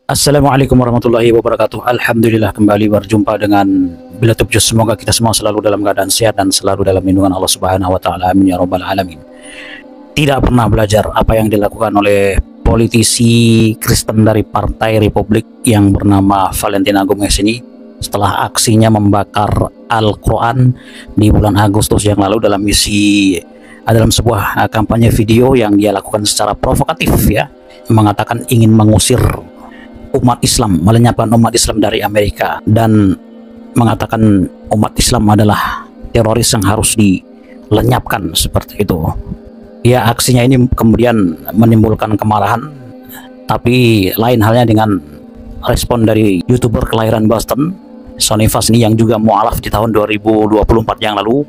Assalamualaikum warahmatullahi wabarakatuh. Alhamdulillah kembali berjumpa dengan Bila Tubjus. Semoga kita semua selalu dalam keadaan sehat dan selalu dalam lindungan Allah Subhanahu wa taala. Amin ya rabbal alamin. Tidak pernah belajar apa yang dilakukan oleh politisi Kristen dari Partai Republik yang bernama Valentina Gomez ini setelah aksinya membakar Al-Quran di bulan Agustus yang lalu dalam sebuah kampanye video yang dia lakukan secara provokatif, ya, mengatakan ingin mengusir umat Islam, melenyapkan umat Islam dari Amerika, dan mengatakan umat Islam adalah teroris yang harus dilenyapkan seperti itu. Ya, aksinya ini kemudian menimbulkan kemarahan, tapi lain halnya dengan respon dari YouTuber kelahiran Boston, Sony Fast ini, yang juga mualaf di tahun 2024 yang lalu.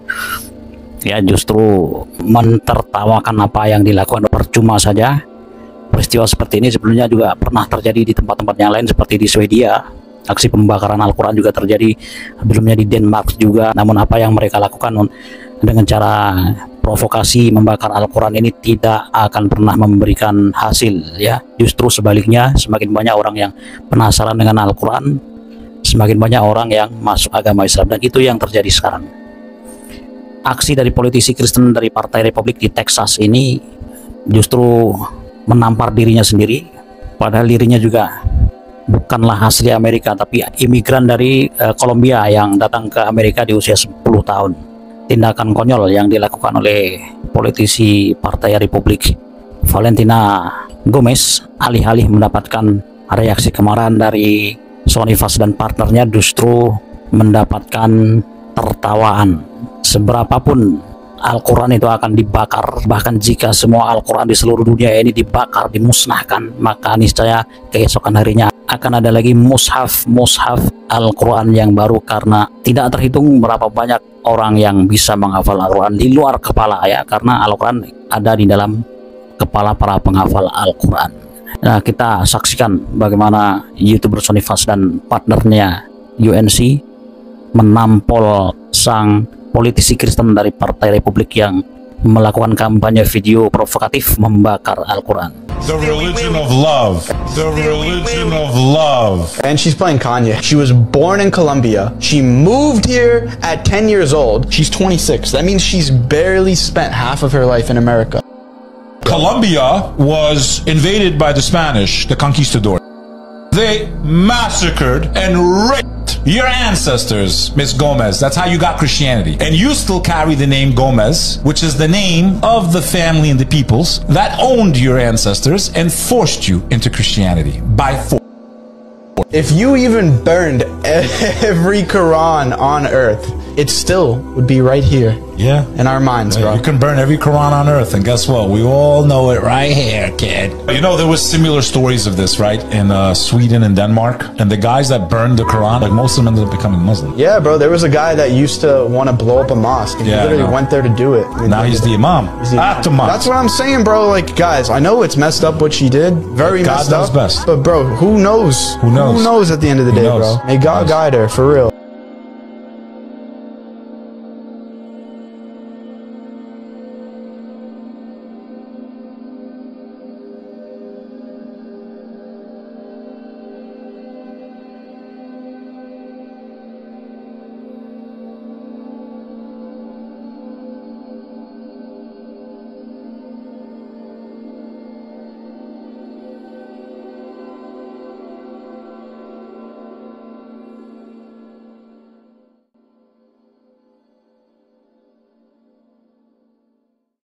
Ya, justru mentertawakan apa yang dilakukan. Percuma saja. Peristiwa seperti ini sebelumnya juga pernah terjadi di tempat-tempat yang lain seperti di Swedia. Aksi pembakaran Al-Quran juga terjadi sebelumnya di Denmark juga. Namun apa yang mereka lakukan dengan cara provokasi membakar Al-Quran ini tidak akan pernah memberikan hasil, ya. Justru sebaliknya, semakin banyak orang yang penasaran dengan Al-Quran, semakin banyak orang yang masuk agama Islam, dan itu yang terjadi sekarang. Aksi dari politisi Kristen dari Partai Republik di Texas ini justru menampar dirinya sendiri, padahal dirinya juga bukanlah asli Amerika tapi imigran dari Kolombia yang datang ke Amerika di usia 10 tahun. Tindakan konyol yang dilakukan oleh politisi Partai Republik Valentina Gomez, alih-alih mendapatkan reaksi kemarahan dari Sony Fast dan partnernya, justru mendapatkan tertawaan. Seberapapun Al-Quran itu akan dibakar, bahkan jika semua Al-Quran di seluruh dunia ini dibakar, dimusnahkan, maka niscaya keesokan harinya akan ada lagi mushaf Al-Quran yang baru, karena tidak terhitung berapa banyak orang yang bisa menghafal Al-Quran di luar kepala, ya, karena Al-Quran ada di dalam kepala para penghafal Al-Quran. Nah, kita saksikan bagaimana YouTuber Sony Fast dan partnernya UNC menampol sang politisi Kristen dari Partai Republik yang melakukan kampanye video provokatif membakar Al-Quran. The religion of love. The religion of love. And she's playing Kanye. She was born in Colombia. She moved here at 10 years old. She's 26. That means she's barely spent half of her life in America. Colombia was invaded by the Spanish, the conquistadors. They massacred and raped your ancestors, Miss Gomez. That's how you got Christianity. And you still carry the name Gomez, which is the name of the family and the peoples that owned your ancestors and forced you into Christianity by force. If you even burned every Quran on earth, it still would be right here. Yeah. In our minds, bro. You can burn every Quran on earth, and guess what? We all know it right here, kid. You know, there was similar stories of this, right? In Sweden and Denmark. And the guys that burned the Quran, like most of them ended up becoming Muslim. Yeah, bro. There was a guy that used to want to blow up a mosque. And he literally went there to do it. Now he's the imam. That's what I'm saying, bro. Like, guys, I know it's messed up what she did. Very messed up. God knows best. But, bro, who knows? Who knows? Who knows at the end of the day, bro? May God guide her, for real.